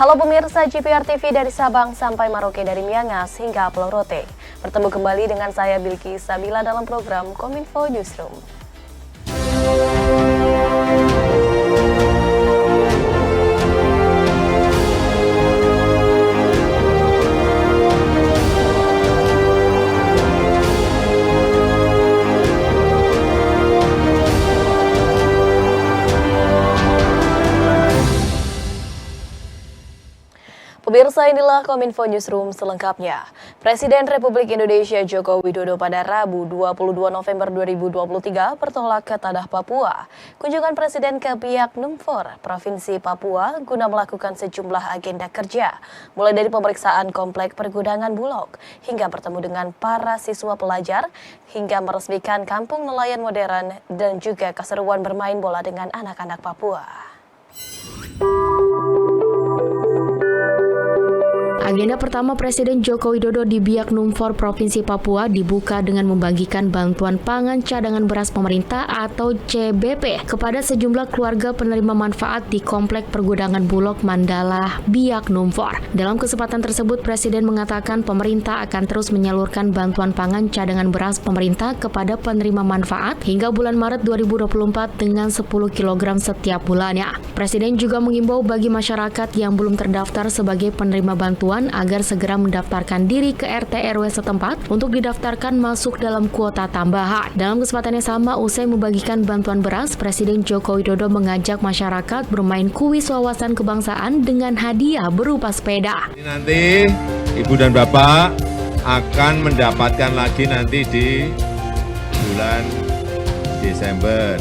Halo pemirsa GPR TV dari Sabang sampai Merauke, dari Miangas hingga Pulau Rote. Bertemu kembali dengan saya Bilki Sabila dalam program Kominfo Newsroom. Pemirsa, inilah Kominfo Newsroom selengkapnya. Presiden Republik Indonesia Joko Widodo pada Rabu 22 November 2023 bertolak ke Tanah Papua. Kunjungan Presiden ke Biak Numfor, Provinsi Papua, guna melakukan sejumlah agenda kerja, mulai dari pemeriksaan komplek pergudangan Bulog, hingga bertemu dengan para siswa pelajar, hingga meresmikan kampung nelayan modern, dan juga keseruan bermain bola dengan anak-anak Papua. Agenda pertama Presiden Joko Widodo di Biak Numfor, Provinsi Papua dibuka dengan membagikan bantuan pangan cadangan beras pemerintah atau CBP kepada sejumlah keluarga penerima manfaat di Komplek Pergudangan Bulog Mandala, Biak Numfor. Dalam kesempatan tersebut, Presiden mengatakan pemerintah akan terus menyalurkan bantuan pangan cadangan beras pemerintah kepada penerima manfaat hingga bulan Maret 2024 dengan 10 kg setiap bulannya. Presiden juga mengimbau bagi masyarakat yang belum terdaftar sebagai penerima bantuan agar segera mendaftarkan diri ke RT RW setempat untuk didaftarkan masuk dalam kuota tambahan. Dalam kesempatan yang sama, usai membagikan bantuan beras, Presiden Joko Widodo mengajak masyarakat bermain kuis wawasan kebangsaan dengan hadiah berupa sepeda. Nanti Ibu dan Bapak akan mendapatkan lagi nanti di bulan Desember.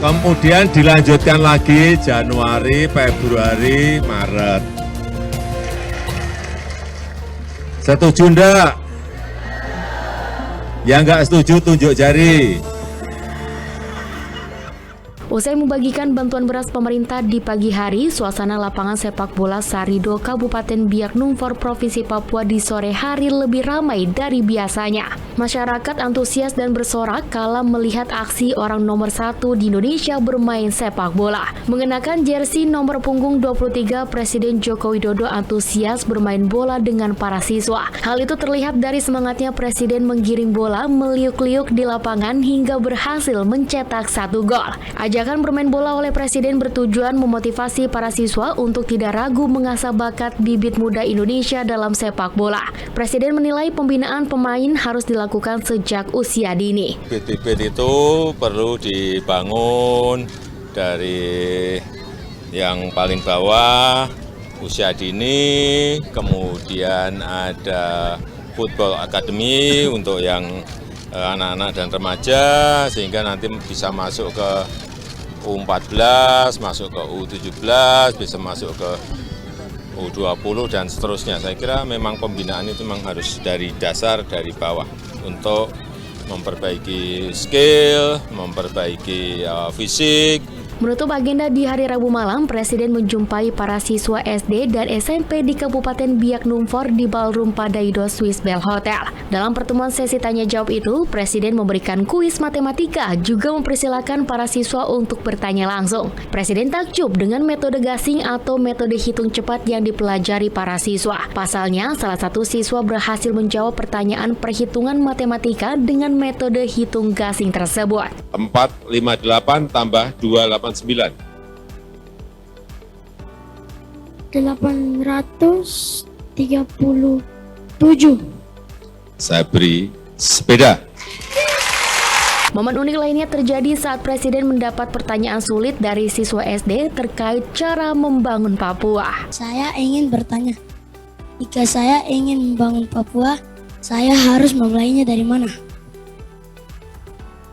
Kemudian dilanjutkan lagi Januari, Februari, Maret. Setuju enggak? Yang enggak setuju tunjuk jari. Usai membagikan bantuan beras pemerintah di pagi hari, suasana lapangan sepak bola Sarido, Kabupaten Biak Numfor, Provinsi Papua di sore hari lebih ramai dari biasanya. Masyarakat antusias dan bersorak kala melihat aksi orang nomor 1 di Indonesia bermain sepak bola. Mengenakan jersey nomor punggung 23, Presiden Joko Widodo antusias bermain bola dengan para siswa. Hal itu terlihat dari semangatnya Presiden menggiring bola meliuk-liuk di lapangan hingga berhasil mencetak 1 gol. Ajakan bermain bola oleh Presiden bertujuan memotivasi para siswa untuk tidak ragu mengasah bakat bibit muda Indonesia dalam sepak bola. Presiden menilai pembinaan pemain harus dilakukan sejak usia dini. Bibit-bibit itu perlu dibangun dari yang paling bawah, usia dini, kemudian ada football academy untuk yang anak-anak dan remaja, sehingga nanti bisa masuk ke U14, masuk ke U17, bisa masuk ke U20 dan seterusnya. Saya kira memang pembinaan itu memang harus dari dasar, dari bawah untuk memperbaiki skill, memperbaiki fisik. Menutup agenda di hari Rabu malam, Presiden menjumpai para siswa SD dan SMP di Kabupaten Biak Numfor di Ballroom Padaido Swiss Bell Hotel. Dalam pertemuan sesi tanya jawab itu, Presiden memberikan kuis matematika, juga mempersilahkan para siswa untuk bertanya langsung. Presiden takjub dengan metode gasing atau metode hitung cepat yang dipelajari para siswa. Pasalnya, salah satu siswa berhasil menjawab pertanyaan perhitungan matematika dengan metode hitung gasing tersebut. 458 tambah 289. 837. Saya beri sepeda. Momen unik lainnya terjadi saat Presiden mendapat pertanyaan sulit dari siswa SD terkait cara membangun Papua. Saya ingin bertanya, jika saya ingin membangun Papua, saya harus memulainya dari mana?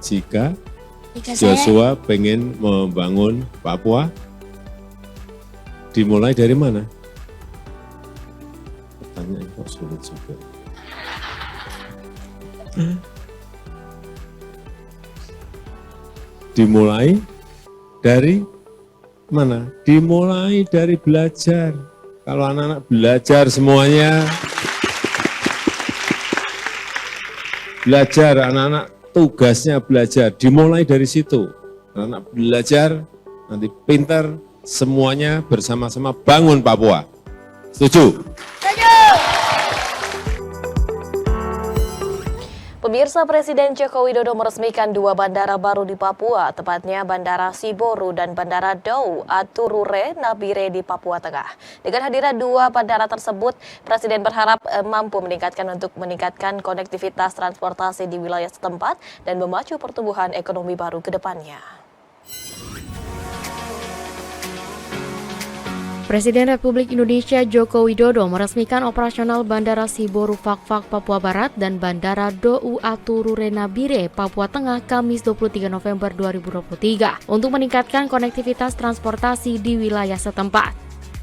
Jika Jika Joshua pengen membangun Papua, dimulai dari mana? Pertanyaan kok sulit juga. Dimulai dari mana? Dimulai dari belajar. Kalau anak-anak belajar semuanya, belajar anak-anak tugasnya belajar, dimulai dari situ. Anak belajar, nanti pinter, semuanya bersama-sama bangun Papua. Setuju? Pemirsa, Presiden Joko Widodo meresmikan 2 bandara baru di Papua, tepatnya Bandara Siboru dan Bandara Dau Aturure Nabire di Papua Tengah. Dengan hadiran 2 bandara tersebut, Presiden berharap mampu meningkatkan konektivitas transportasi di wilayah setempat dan memacu pertumbuhan ekonomi baru ke depannya. Presiden Republik Indonesia Joko Widodo meresmikan operasional Bandara Siboru Fakfak Papua Barat dan Bandara Dau Aturure Nabire Papua Tengah Kamis 23 November 2023 untuk meningkatkan konektivitas transportasi di wilayah setempat.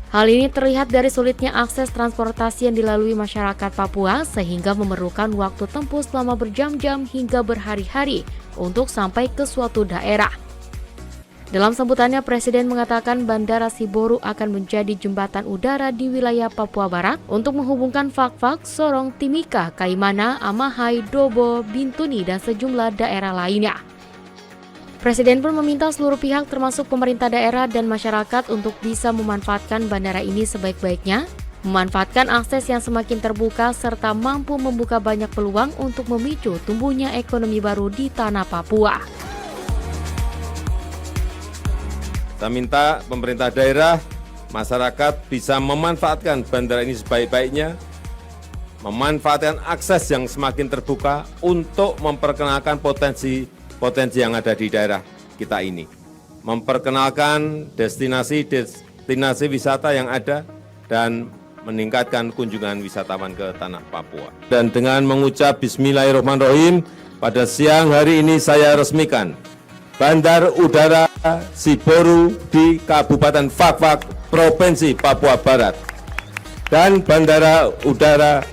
Hal ini terlihat dari sulitnya akses transportasi yang dilalui masyarakat Papua sehingga memerlukan waktu tempuh selama berjam-jam hingga berhari-hari untuk sampai ke suatu daerah. Dalam sambutannya, Presiden mengatakan Bandara Siboru akan menjadi jembatan udara di wilayah Papua Barat untuk menghubungkan Fakfak, Sorong, Timika, Kaimana, Amahai, Dobo, Bintuni, dan sejumlah daerah lainnya. Presiden pun meminta seluruh pihak termasuk pemerintah daerah dan masyarakat untuk bisa memanfaatkan bandara ini sebaik-baiknya, memanfaatkan akses yang semakin terbuka, serta mampu membuka banyak peluang untuk memicu tumbuhnya ekonomi baru di tanah Papua. Saya minta pemerintah daerah, masyarakat bisa memanfaatkan bandara ini sebaik-baiknya, memanfaatkan akses yang semakin terbuka untuk memperkenalkan potensi yang ada di daerah kita ini. Memperkenalkan destinasi wisata yang ada dan meningkatkan kunjungan wisatawan ke tanah Papua. Dan dengan mengucap Bismillahirrahmanirrahim, pada siang hari ini saya resmikan Bandar Udara Siboru di Kabupaten Fakfak, Provinsi Papua Barat, dan Bandara Udara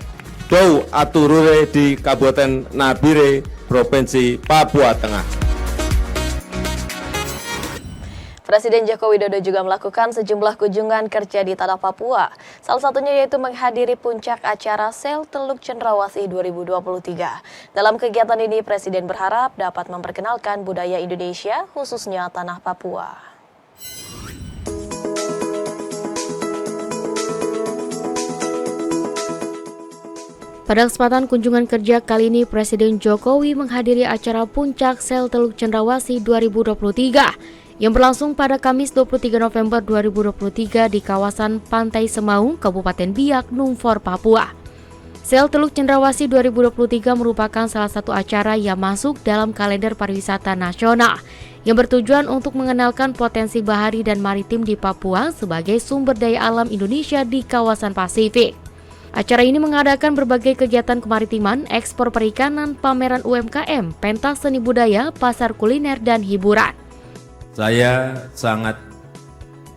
Dau Aturure di Kabupaten Nabire, Provinsi Papua Tengah. Presiden Joko Widodo juga melakukan sejumlah kunjungan kerja di tanah Papua. Salah satunya yaitu menghadiri puncak acara SEL Teluk Cendrawasih 2023. Dalam kegiatan ini, Presiden berharap dapat memperkenalkan budaya Indonesia, khususnya tanah Papua. Pada kesempatan kunjungan kerja kali ini, Presiden Jokowi menghadiri acara puncak SEL Teluk Cendrawasih 2023 yang berlangsung pada Kamis 23 November 2023 di kawasan Pantai Semaung, Kabupaten Biak Numfor, Papua. SEL Teluk Cendrawasih 2023 merupakan salah satu acara yang masuk dalam kalender pariwisata nasional yang bertujuan untuk mengenalkan potensi bahari dan maritim di Papua sebagai sumber daya alam Indonesia di kawasan Pasifik. Acara ini mengadakan berbagai kegiatan kemaritiman, ekspor perikanan, pameran UMKM, pentas seni budaya, pasar kuliner, dan hiburan. Saya sangat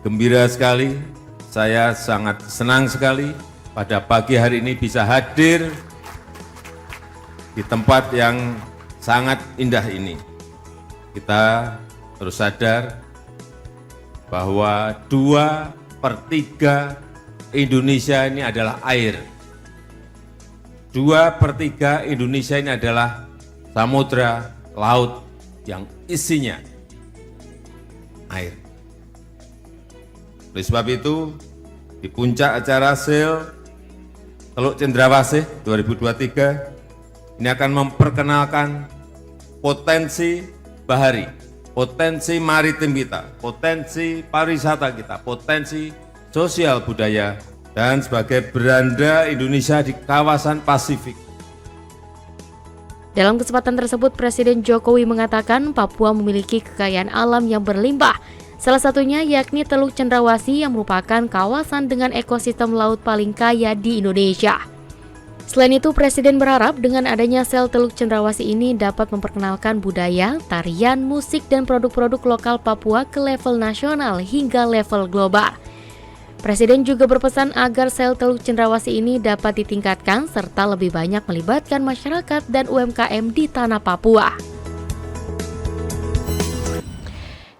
gembira sekali, saya sangat senang sekali pada pagi hari ini bisa hadir di tempat yang sangat indah ini. Kita harus sadar bahwa 2/3 Indonesia ini adalah air. 2/3 Indonesia ini adalah samudra, laut yang isinya air. Oleh sebab itu, di puncak acara SEL Teluk Cendrawasih 2023 ini akan memperkenalkan potensi bahari, potensi maritim kita, potensi pariwisata kita, potensi sosial budaya, dan sebagai beranda Indonesia di kawasan Pasifik. Dalam kesempatan tersebut, Presiden Jokowi mengatakan Papua memiliki kekayaan alam yang berlimpah. Salah satunya yakni Teluk Cendrawasih yang merupakan kawasan dengan ekosistem laut paling kaya di Indonesia. Selain itu, Presiden berharap dengan adanya SEL Teluk Cendrawasih ini dapat memperkenalkan budaya, tarian, musik, dan produk-produk lokal Papua ke level nasional hingga level global. Presiden juga berpesan agar SEL Teluk Cendrawasih ini dapat ditingkatkan serta lebih banyak melibatkan masyarakat dan UMKM di tanah Papua.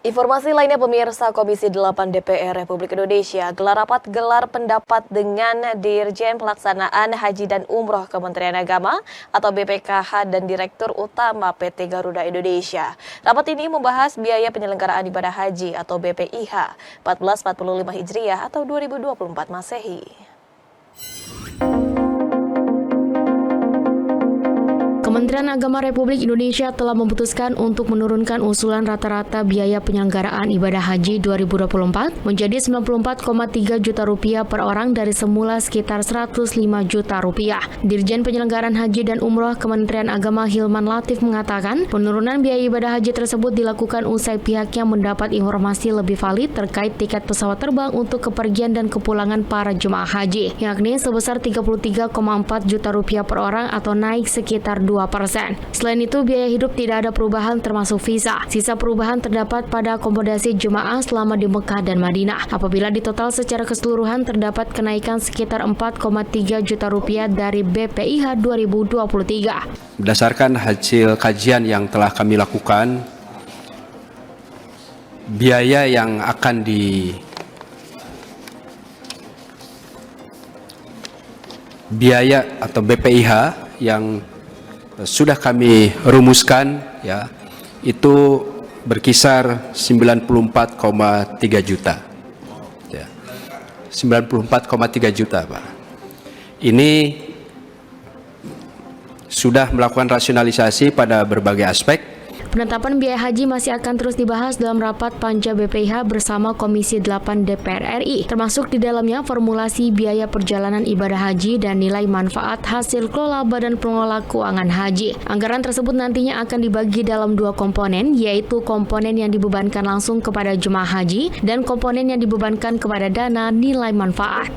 Informasi lainnya pemirsa, Komisi 8 DPR Republik Indonesia gelar pendapat dengan Dirjen Pelaksanaan Haji dan Umroh Kementerian Agama atau BPKH dan Direktur Utama PT Garuda Indonesia. Rapat ini membahas biaya penyelenggaraan ibadah haji atau BPIH 1445 Hijriah atau 2024 Masehi. Kementerian Agama Republik Indonesia telah memutuskan untuk menurunkan usulan rata-rata biaya penyelenggaraan ibadah haji 2024 menjadi 94,3 juta rupiah per orang dari semula sekitar 105 juta rupiah. Dirjen Penyelenggaraan Haji dan Umroh Kementerian Agama Hilman Latif mengatakan penurunan biaya ibadah haji tersebut dilakukan usai pihaknya mendapat informasi lebih valid terkait tiket pesawat terbang untuk kepergian dan kepulangan para jemaah haji, yakni sebesar 33,4 juta rupiah per orang atau naik sekitar 2%. Selain itu, biaya hidup tidak ada perubahan termasuk visa. Sisa perubahan terdapat pada akomodasi jemaah selama di Mekah dan Madinah. Apabila ditotal secara keseluruhan terdapat kenaikan sekitar 4,3 juta rupiah dari BPIH 2023. Berdasarkan hasil kajian yang telah kami lakukan, biaya yang akan biaya atau BPIH yang sudah kami rumuskan ya, itu berkisar 94,3 juta. Ya. 94,3 juta, Pak. Ini sudah melakukan rasionalisasi pada berbagai aspek. Penetapan biaya haji masih akan terus dibahas dalam rapat panja BPIH bersama Komisi 8 DPR RI, termasuk di dalamnya formulasi biaya perjalanan ibadah haji dan nilai manfaat hasil kelola Badan Pengelola Keuangan Haji. Anggaran tersebut nantinya akan dibagi dalam dua komponen, yaitu komponen yang dibebankan langsung kepada jemaah haji dan komponen yang dibebankan kepada dana nilai manfaat.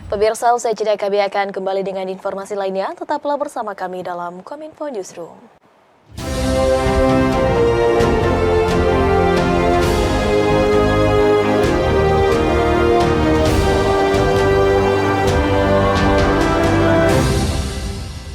Pemirsa, usai jeda kami akan kembali dengan informasi lainnya. Tetaplah bersama kami dalam Kominfo Newsroom.